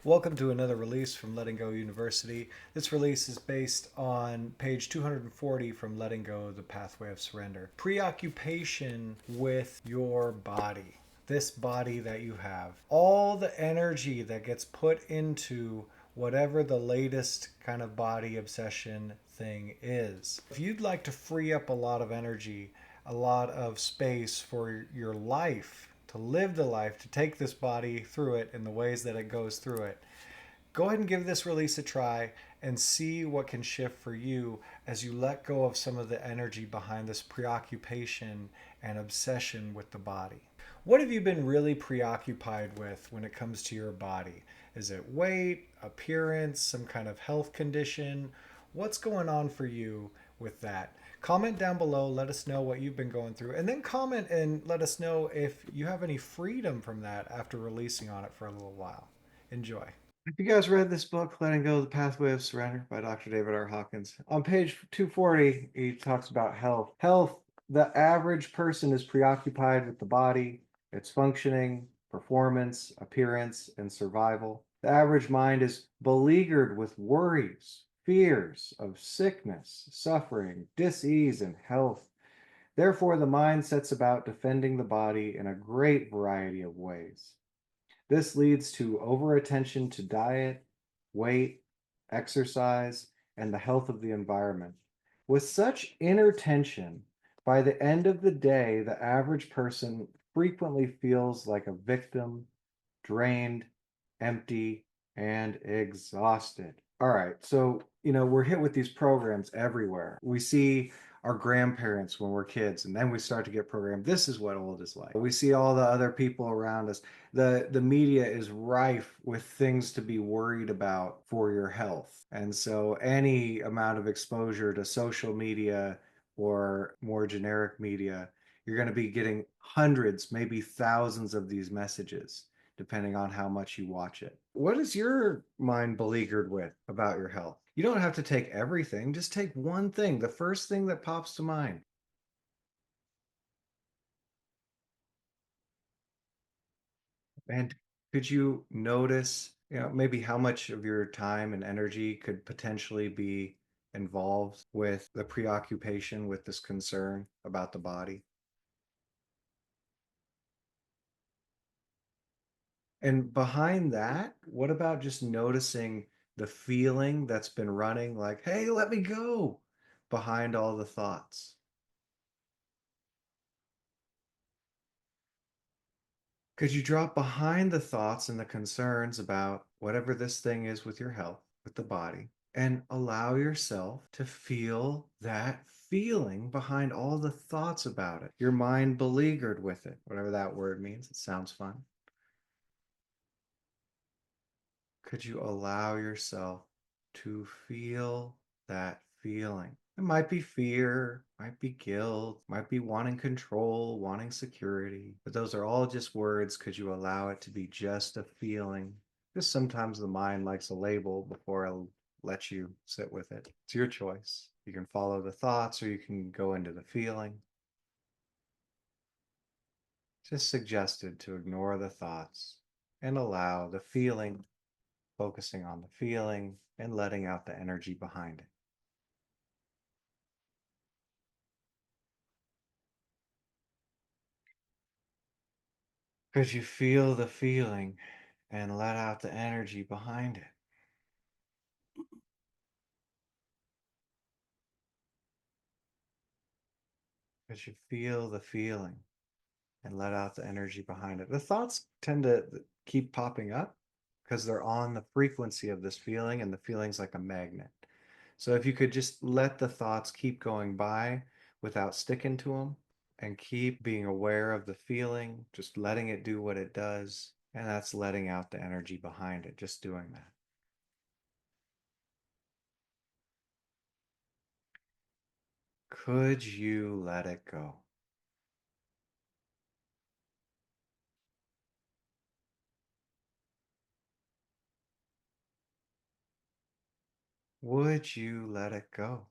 Welcome to another release from Letting Go University. This release is based on page 240 from Letting Go, the Pathway of Surrender. Preoccupation with your body, this body that you have. All the energy that gets put into whatever the latest kind of body obsession thing is. If you'd like to free up a lot of energy, a lot of space for your life, to live the life, to take this body through it in the ways that it goes through it, go ahead and give this release a try and see what can shift for you as you let go of some of the energy behind this preoccupation and obsession with the body. What have you been really preoccupied with when it comes to your body? Is it weight, appearance, some kind of health condition? What's going on for you with that? Comment down below, let us know what you've been going through, and then comment and let us know if you have any freedom from that after releasing on it for a little while. Enjoy. Have you guys read this book, Letting Go, the Pathway of Surrender by Dr. David R. Hawkins? On page 240, he talks about health. Health, the average person is preoccupied with the body, its functioning, performance, appearance, and survival. The average mind is beleaguered with worries, fears of sickness, suffering, dis-ease, and health. Therefore, the mind sets about defending the body in a great variety of ways. This leads to over-attention to diet, weight, exercise, and the health of the environment. With such inner tension, by the end of the day, the average person frequently feels like a victim, drained, empty, and exhausted. All right, so, we're hit with these programs everywhere. We see our grandparents when we're kids, and then we start to get programmed. This is what old is like. We see all the other people around us. The media is rife with things to be worried about for your health. And so any amount of exposure to social media or more generic media, you're going to be getting hundreds, maybe thousands of these messages, depending on how much you watch it. What is your mind beleaguered with about your health? You don't have to take everything, just take one thing, the first thing that pops to mind. And could you notice, maybe how much of your time and energy could potentially be involved with the preoccupation with this concern about the body? And behind that, what about just noticing the feeling that's been running like, hey, let me go, behind all the thoughts? Could you drop behind the thoughts and the concerns about whatever this thing is with your health, with the body, and allow yourself to feel that feeling behind all the thoughts about it? Your mind beleaguered with it, whatever that word means. It sounds fun. Could you allow yourself to feel that feeling? It might be fear, might be guilt, might be wanting control, wanting security, but those are all just words. Could you allow it to be just a feeling? Just sometimes the mind likes a label before it'll let you sit with it. It's your choice. You can follow the thoughts or you can go into the feeling. Just suggested to ignore the thoughts and allow the feeling, focusing on the feeling and letting out the energy behind it. Could you feel the feeling and let out the energy behind it? Could you feel the feeling and let out the energy behind it? The thoughts tend to keep popping up because they're on the frequency of this feeling, and the feeling's like a magnet. So if you could just let the thoughts keep going by without sticking to them and keep being aware of the feeling, just letting it do what it does, and that's letting out the energy behind it, just doing that. Could you let it go? Would you let it go?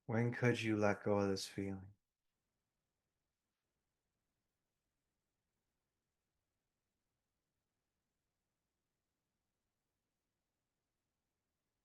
When could you let go of this feeling?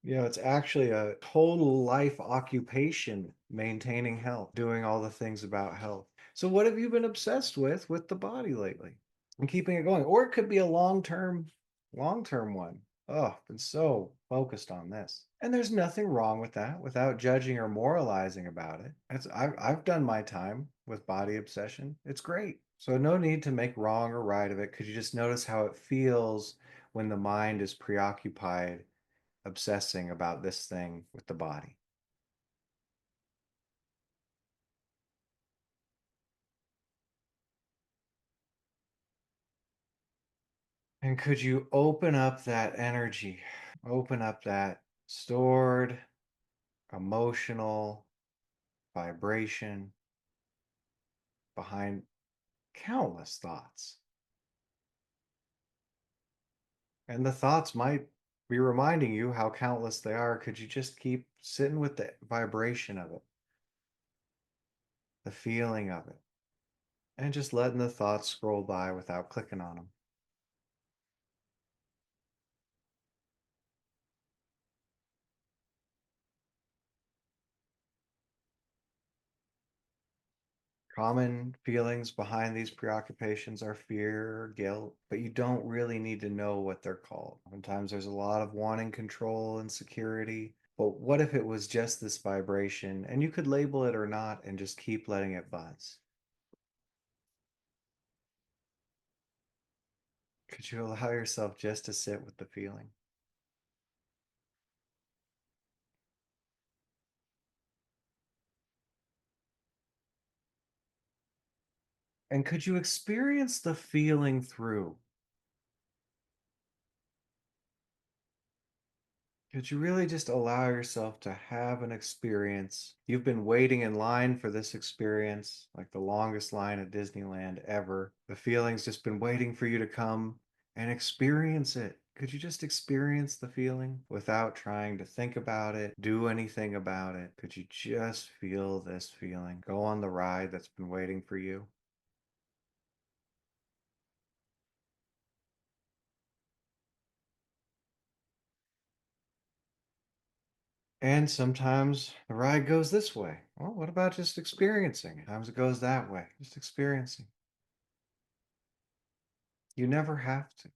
It's actually a total life occupation, maintaining health, doing all the things about health. So, what have you been obsessed with the body lately? And keeping it going, or it could be a long term one. Oh, been so focused on this, and there's nothing wrong with that. Without judging or moralizing about it, I've done my time with body obsession. It's great. So no need to make wrong or right of it. Could you just notice how it feels when the mind is preoccupied, obsessing about this thing with the body? And could you open up that energy? Open up that stored emotional vibration behind countless thoughts. And the thoughts might be reminding you how countless they are. Could you just keep sitting with the vibration of it, the feeling of it, and just letting the thoughts scroll by without clicking on them? Common feelings behind these preoccupations are fear or guilt, but you don't really need to know what they're called. Sometimes there's a lot of wanting control and security, but what if it was just this vibration and you could label it or not and just keep letting it buzz? Could you allow yourself just to sit with the feeling? And could you experience the feeling through? Could you really just allow yourself to have an experience? You've been waiting in line for this experience, like the longest line at Disneyland ever. The feeling's just been waiting for you to come and experience it. Could you just experience the feeling without trying to think about it, do anything about it? Could you just feel this feeling? Go on the ride that's been waiting for you. And sometimes the ride goes this way. Well, what about just experiencing? Sometimes it goes that way, just experiencing. You never have to.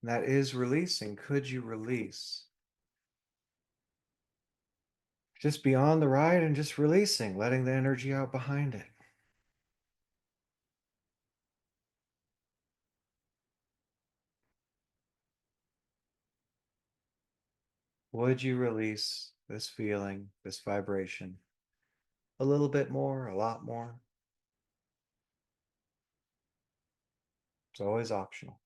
That is releasing. Could you release? Just beyond the ride and just releasing, letting the energy out behind it. Would you release this feeling, this vibration, a little bit more, a lot more? It's always optional.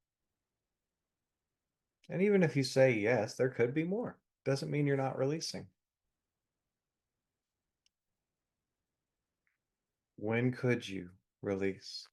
And even if you say yes, there could be more. Doesn't mean you're not releasing. When could you release?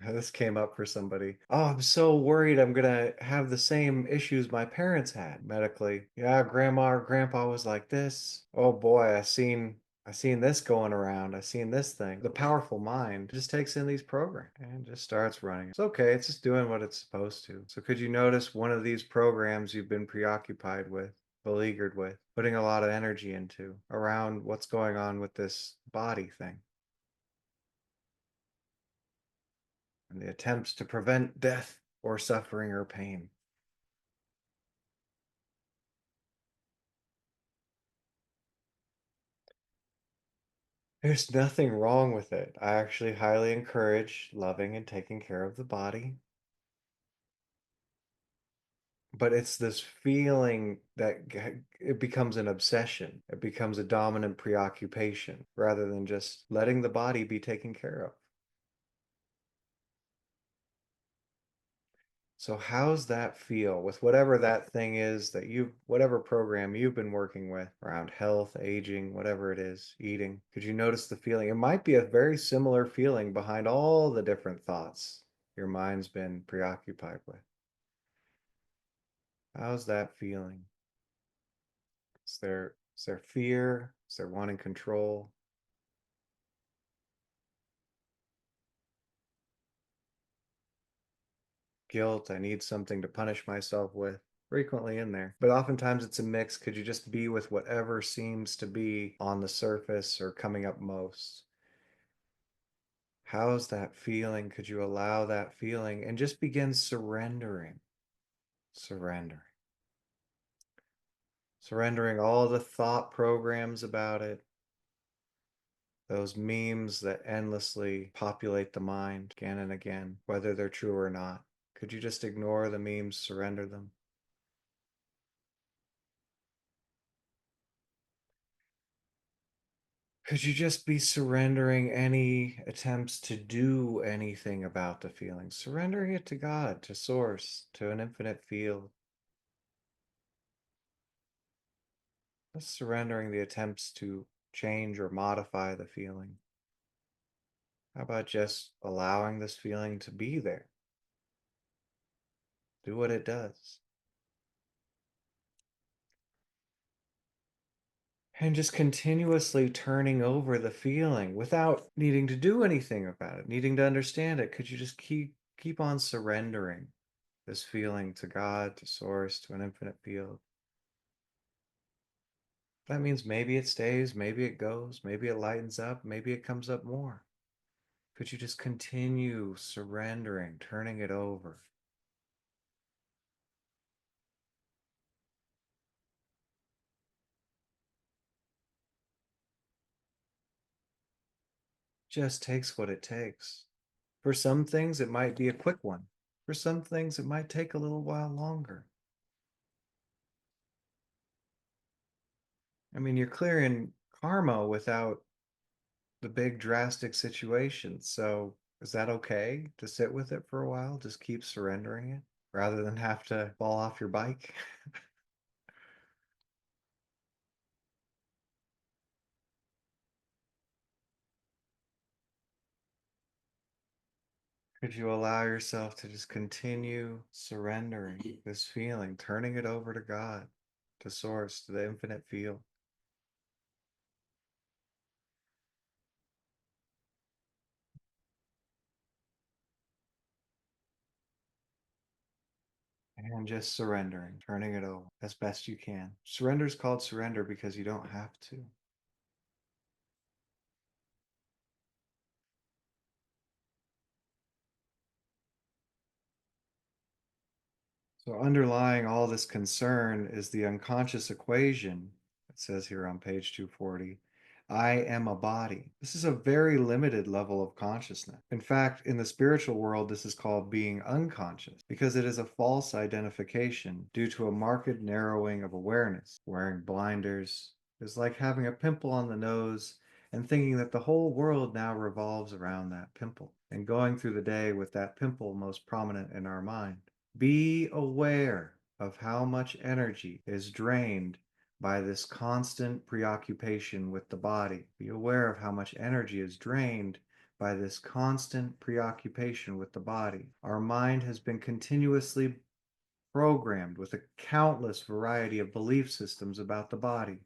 This came up for somebody. Oh, I'm so worried I'm gonna have the same issues my parents had medically. Yeah, grandma or grandpa was like this. Oh boy, I seen this going around. I seen this thing. The powerful mind just takes in these programs and just starts running. It's okay, it's just doing what it's supposed to. So could you notice one of these programs you've been preoccupied with, beleaguered with, putting a lot of energy into around what's going on with this body thing? And the attempts to prevent death or suffering or pain. There's nothing wrong with it. I actually highly encourage loving and taking care of the body, but it's this feeling that it becomes an obsession. It becomes a dominant preoccupation rather than just letting the body be taken care of. So how's that feel with whatever that thing is that whatever program you've been working with around health, aging, whatever it is, eating? Could you notice the feeling? It might be a very similar feeling behind all the different thoughts your mind's been preoccupied with. How's that feeling? Is there Is there fear? Is there wanting control? Guilt, I need something to punish myself with. Frequently in there. But oftentimes it's a mix. Could you just be with whatever seems to be on the surface or coming up most? How's that feeling? Could you allow that feeling and just begin surrendering? Surrendering. Surrendering all the thought programs about it, those memes that endlessly populate the mind again and again, whether they're true or not. Could you just ignore the memes, surrender them? Could you just be surrendering any attempts to do anything about the feeling? Surrendering it to God, to Source, to an infinite field. Just surrendering the attempts to change or modify the feeling. How about just allowing this feeling to be there? Do what it does. And just continuously turning over the feeling without needing to do anything about it, needing to understand it. Could you just keep on surrendering this feeling to God, to Source, to an infinite field? That means maybe it stays, maybe it goes, maybe it lightens up, maybe it comes up more. Could you just continue surrendering, turning it over? Just takes what it takes. For some things, it might be a quick one. For some things, it might take a little while longer. I mean, you're clearing karma without the big drastic situation. So is that okay to sit with it for a while? Just keep surrendering it rather than have to fall off your bike? Could you allow yourself to just continue surrendering this feeling, turning it over to God, to Source, to the infinite field? And just surrendering, turning it over as best you can. Surrender is called surrender because you don't have to. So, underlying all this concern is the unconscious equation. It says here on page 240, I am a body. This is a very limited level of consciousness. In fact, in the spiritual world, this is called being unconscious because it is a false identification due to a marked narrowing of awareness. Wearing blinders is like having a pimple on the nose and thinking that the whole world now revolves around that pimple and going through the day with that pimple most prominent in our mind. Be aware of how much energy is drained by this constant preoccupation with the body. Be aware of how much energy is drained by this constant preoccupation with the body. Our mind has been continuously programmed with a countless variety of belief systems about the body,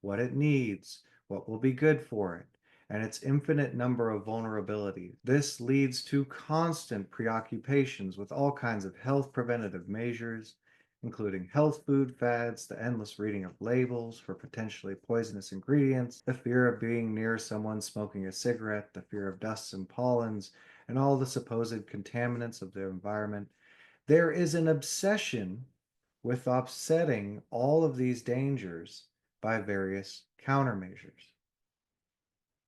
what it needs, what will be good for it, and its infinite number of vulnerabilities. This leads to constant preoccupations with all kinds of health preventative measures, including health food fads, the endless reading of labels for potentially poisonous ingredients, the fear of being near someone smoking a cigarette, the fear of dusts and pollens, and all the supposed contaminants of the environment. There is an obsession with offsetting all of these dangers by various countermeasures.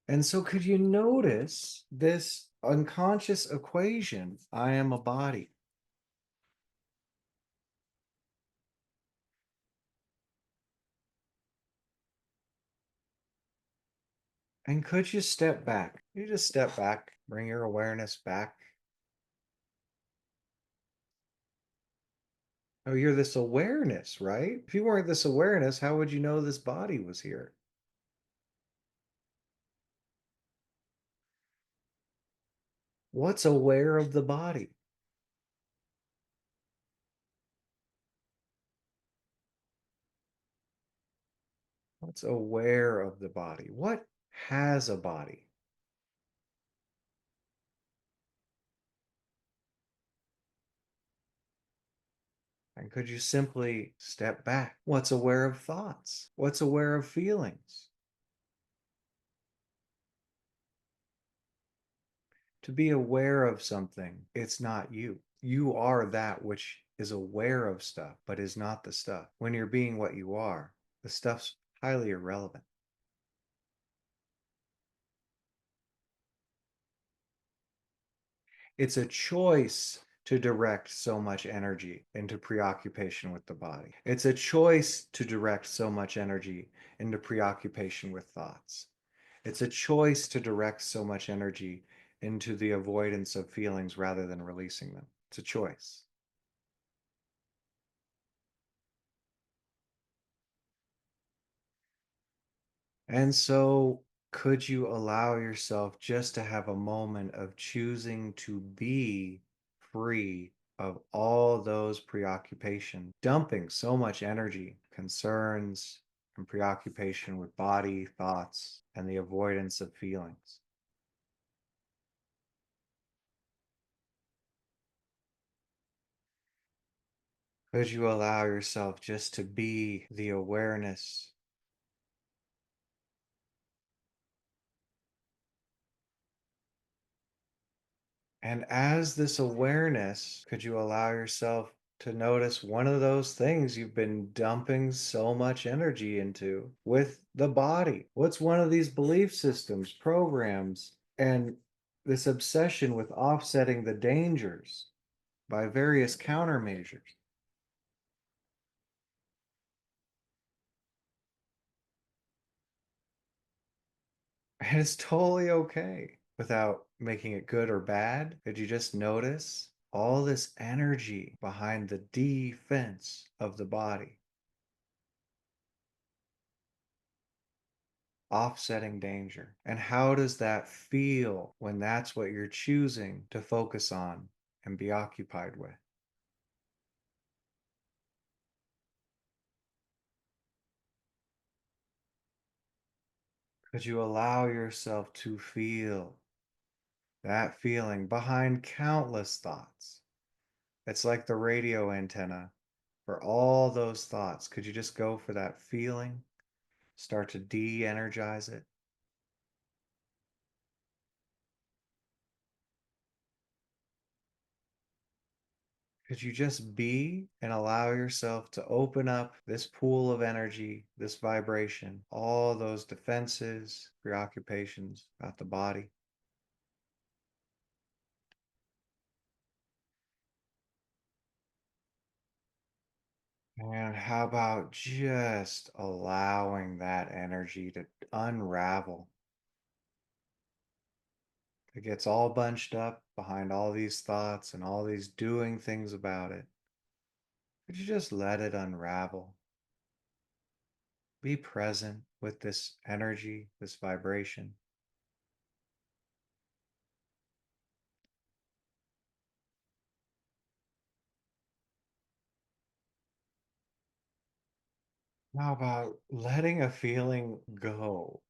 And so, could you notice this unconscious equation? I am a body. And could you step back? You just step back, bring your awareness back. Oh, you're this awareness, right? If you weren't this awareness, how would you know this body was here? What's aware of the body? What's aware of the body? What has a body? And could you simply step back? What's aware of thoughts? What's aware of feelings? To be aware of something, it's not you. You are that which is aware of stuff, but is not the stuff. When you're being what you are, the stuff's highly irrelevant. It's a choice to direct so much energy into preoccupation with the body. It's a choice to direct so much energy into preoccupation with thoughts. It's a choice to direct so much energy into the avoidance of feelings rather than releasing them. It's a choice. And so, could you allow yourself just to have a moment of choosing to be free of all those preoccupations, dumping so much energy, concerns, and preoccupation with body, thoughts, and the avoidance of feelings? Could you allow yourself just to be the awareness? And as this awareness, could you allow yourself to notice one of those things you've been dumping so much energy into with the body? What's one of these belief systems, programs, and this obsession with offsetting the dangers by various countermeasures? And it's totally okay without making it good or bad. Could you just notice all this energy behind the defense of the body, offsetting danger? And how does that feel when that's what you're choosing to focus on and be occupied with? Could you allow yourself to feel that feeling behind countless thoughts? It's like the radio antenna for all those thoughts. Could you just go for that feeling? Start to de energize it? Could you just be and allow yourself to open up this pool of energy, this vibration, all those defenses, preoccupations about the body? And how about just allowing that energy to unravel? It gets all bunched up behind all these thoughts and all these doing things about it. Could you just let it unravel? Be present with this energy, this vibration. How about letting a feeling go?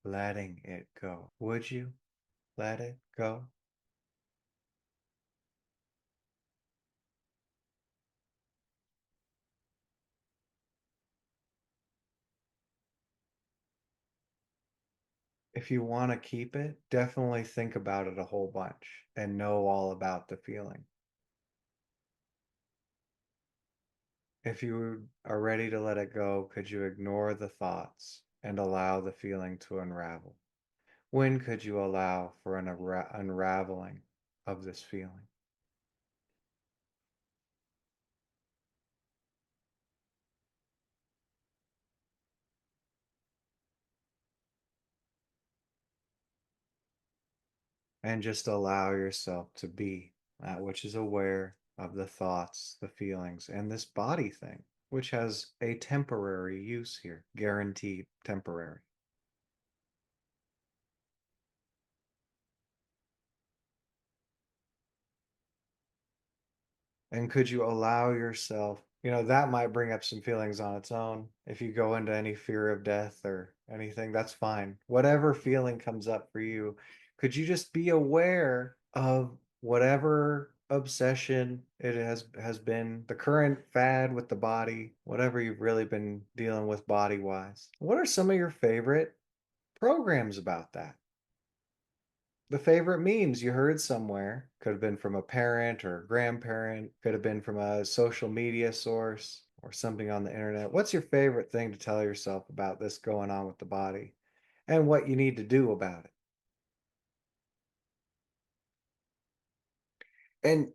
Letting it go. Would you let it go? If you want to keep it, definitely think about it a whole bunch and know all about the feeling. If you are ready to let it go, could you ignore the thoughts and allow the feeling to unravel? When could you allow for an unraveling of this feeling? And just allow yourself to be that which is aware of the thoughts, the feelings, and this body thing, which has a temporary use here, guaranteed temporary. And could you allow yourself, that might bring up some feelings on its own. If you go into any fear of death or anything, that's fine. Whatever feeling comes up for you, could you just be aware of whatever obsession it has been, the current fad with the body, whatever you've really been dealing with body wise? What are some of your favorite programs about that? The favorite memes you heard somewhere could have been from a parent or a grandparent, could have been from a social media source or something on the internet. What's your favorite thing to tell yourself about this going on with the body and what you need to do about it? And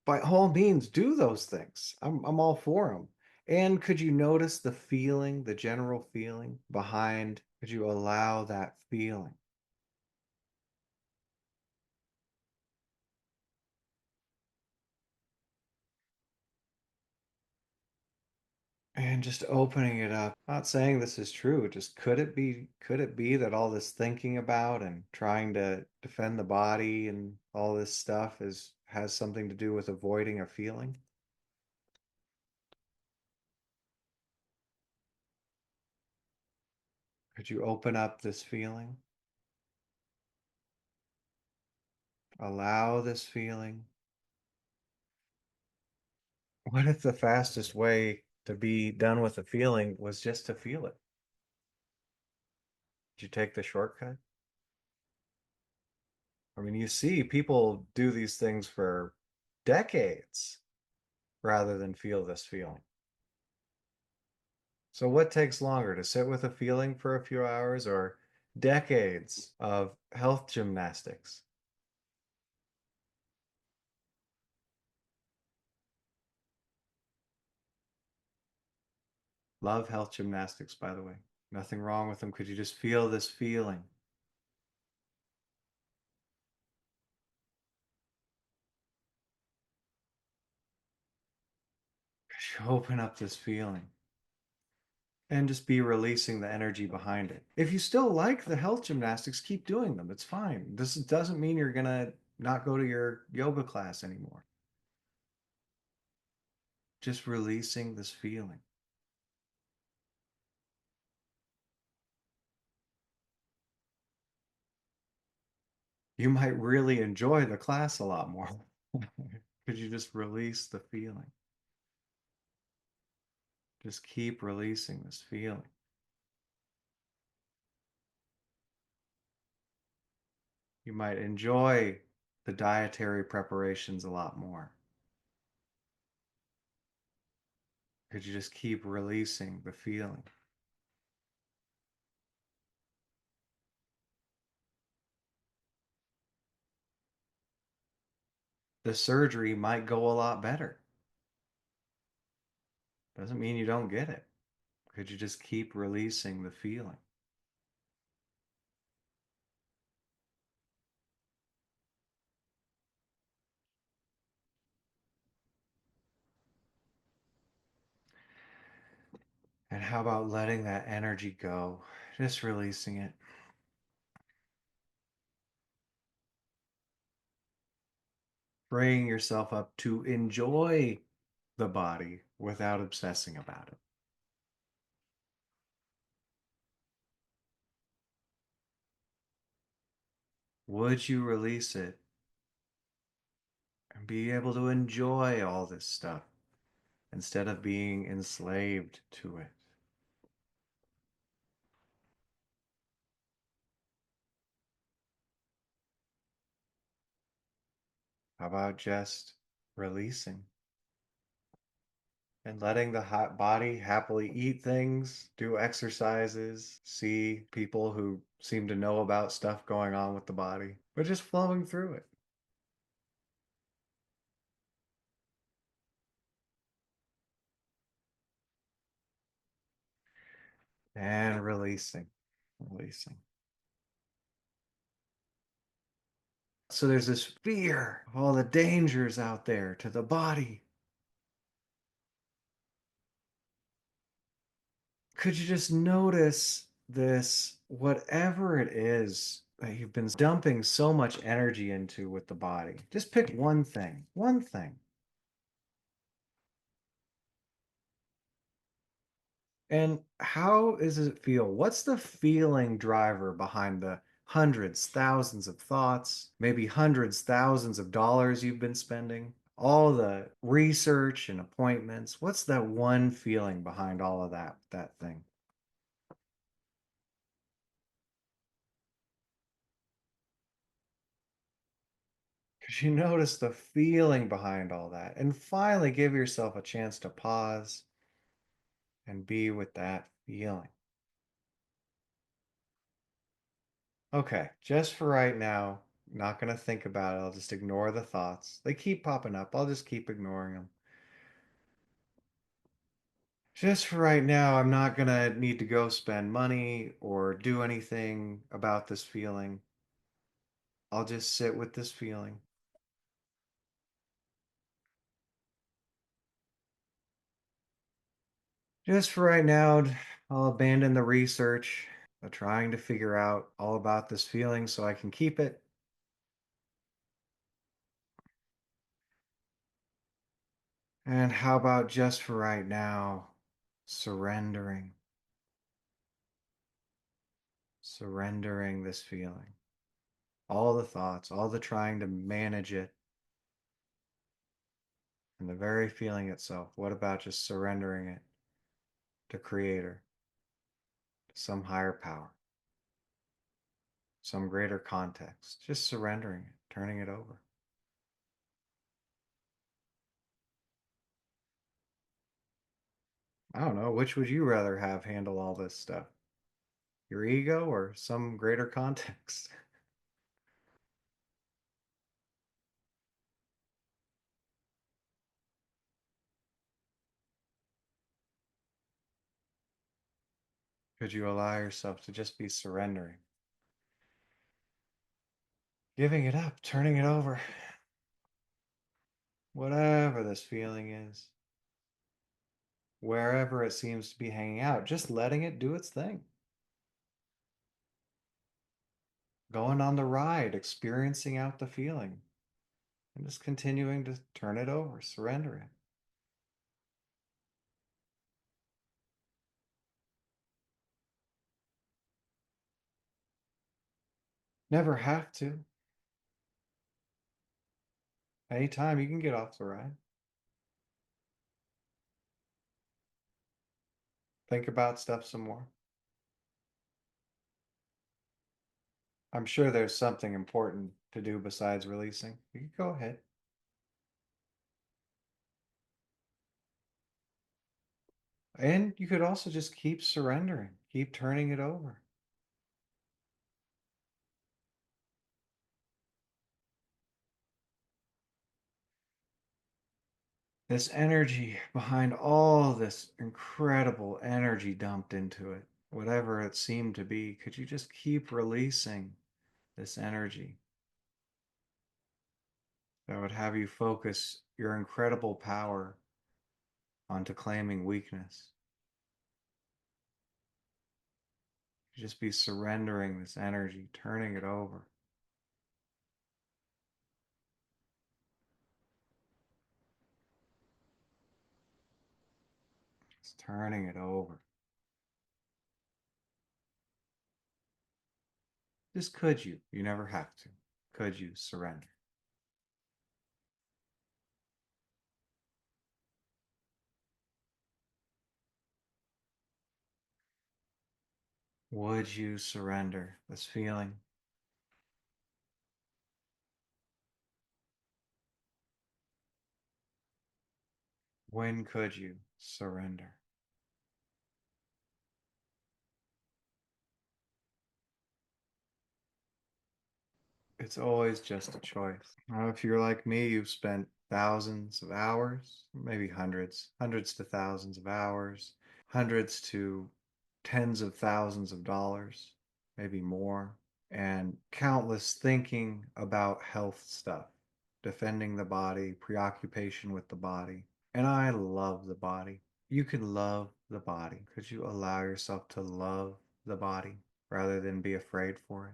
by all means, do those things. I'm all for them. And could you notice the feeling, the general feeling behind? Could you allow that feeling? And just opening it up. Not saying this is true, just could it be that all this thinking about and trying to defend the body and all this stuff is has something to do with avoiding a feeling? Could you open up this feeling? Allow this feeling. What if the fastest way to be done with a feeling was just to feel it? Did you take the shortcut? I mean, you see people do these things for decades rather than feel this feeling. So what takes longer, to sit with a feeling for a few hours or decades of health gymnastics? Love health gymnastics, by the way. Nothing wrong with them. Could you just feel this feeling? Could you open up this feeling and just be releasing the energy behind it? If you still like the health gymnastics, keep doing them. It's fine. This doesn't mean you're gonna not go to your yoga class anymore. Just releasing this feeling. You might really enjoy the class a lot more. Could you just release the feeling? Just keep releasing this feeling. You might enjoy the dietary preparations a lot more. Could you just keep releasing the feeling? The surgery might go a lot better. Doesn't mean you don't get it. Could you just keep releasing the feeling and how about letting that energy go? Just releasing it. Freeing yourself up to enjoy the body without obsessing about it. Would you release it and be able to enjoy all this stuff instead of being enslaved to it? How about just releasing and letting the hot body happily eat things, do exercises, see people who seem to know about stuff going on with the body, but just flowing through it and releasing, releasing. So there's this fear of all the dangers out there to the body. Could you just notice this, whatever it is that you've been dumping so much energy into with the body? Just pick one thing, one thing. And how does it feel? What's the feeling driver behind the hundreds, thousands of thoughts, maybe hundreds, thousands of dollars you've been spending? All the research and appointments. What's that one feeling behind all of that thing? Because you notice the feeling behind all that and finally give yourself a chance to pause and be with that feeling. Okay, just for right now, not going to think about it. I'll just ignore the thoughts. They keep popping up. I'll just keep ignoring them. Just for right now, I'm not going to need to go spend money or do anything about this feeling. I'll just sit with this feeling. Just for right now, I'll abandon the research, trying to figure out all about this feeling so I can keep it. And how about just for right now, surrendering, surrendering this feeling, all the thoughts, all the trying to manage it, and the very feeling itself. What about just surrendering it to Creator, to some higher power, some greater context? Just surrendering it, turning it over. I don't know, which would you rather have handle all this stuff? Your ego or some greater context? Could you allow yourself to just be surrendering, giving it up, turning it over, whatever this feeling is, wherever it seems to be hanging out, just letting it do its thing, going on the ride, experiencing out the feeling, and just continuing to turn it over, surrender it. Never have to. Anytime you can get off the ride. Think about stuff some more. I'm sure there's something important to do besides releasing. You can go ahead. And you could also just keep surrendering, keep turning it over. This energy behind all this incredible energy dumped into it, whatever it seemed to be, could you just keep releasing this energy that would have you focus your incredible power onto claiming weakness? Just be surrendering this energy, turning it over. Just turning it over. Just could you? You never have to. Could you surrender? Would you surrender this feeling? When could you surrender? It's always just a choice. If you're like me, you've spent thousands of hours, maybe hundreds, hundreds to thousands of hours, hundreds to tens of thousands of dollars, maybe more, and countless thinking about health stuff, defending the body, preoccupation with the body. And I love the body. You can love the body. Could you allow yourself to love the body rather than be afraid for it?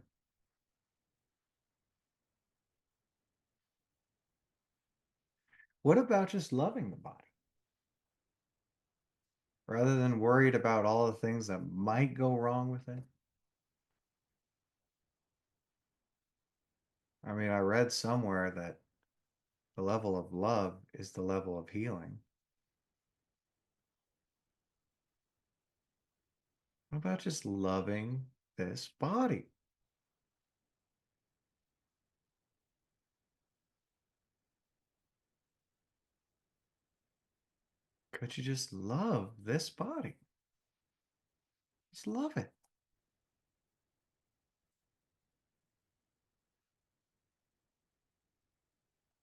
What about just loving the body? rather than worried about all the things that might go wrong with it. I mean, I read somewhere that the level of love is the level of healing. What about just loving this body? Could you just love this body? Just love it.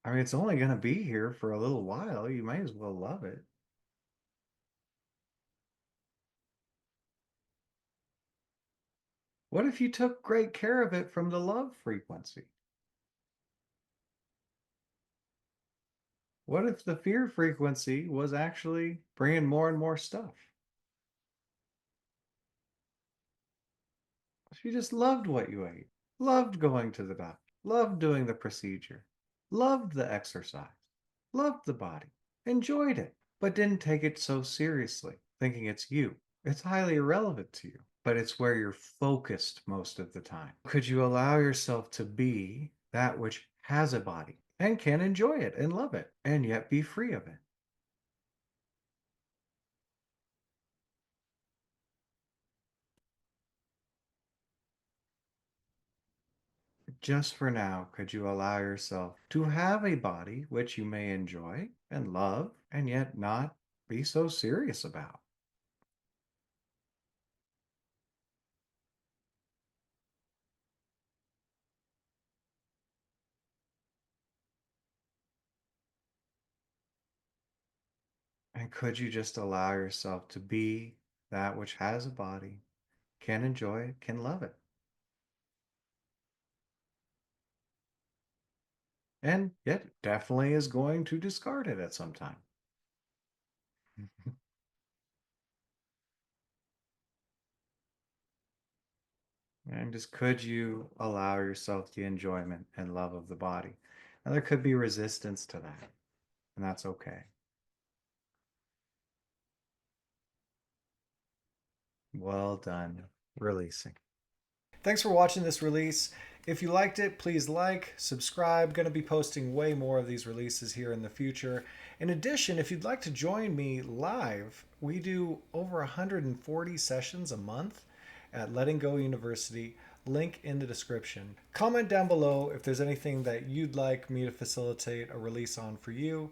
I mean, it's only going to be here for a little while. You might as well love it. What if you took great care of it from the love frequency? What if the fear frequency was actually bringing more and more stuff? If you just loved what you ate, loved going to the doctor, loved doing the procedure, loved the exercise, loved the body, enjoyed it, but didn't take it so seriously, thinking it's you. It's highly irrelevant to you, but it's where you're focused most of the time. Could you allow yourself to be that which has a body and can enjoy it and love it and yet be free of it? Just for now, could you allow yourself to have a body which you may enjoy and love and yet not be so serious about? And could you just allow yourself to be that which has a body, can enjoy it, can love it, and yet definitely is going to discard it at some time? And just could you allow yourself the enjoyment and love of the body? And there could be resistance to that, and that's okay. Well done, releasing. Thanks for watching this release. If you liked it, please like, subscribe. Going to be posting way more of these releases here in the future. In addition, if you'd like to join me live, we do over 140 sessions a month at Letting Go University. Link in the description. Comment down below if there's anything that you'd like me to facilitate a release on for you.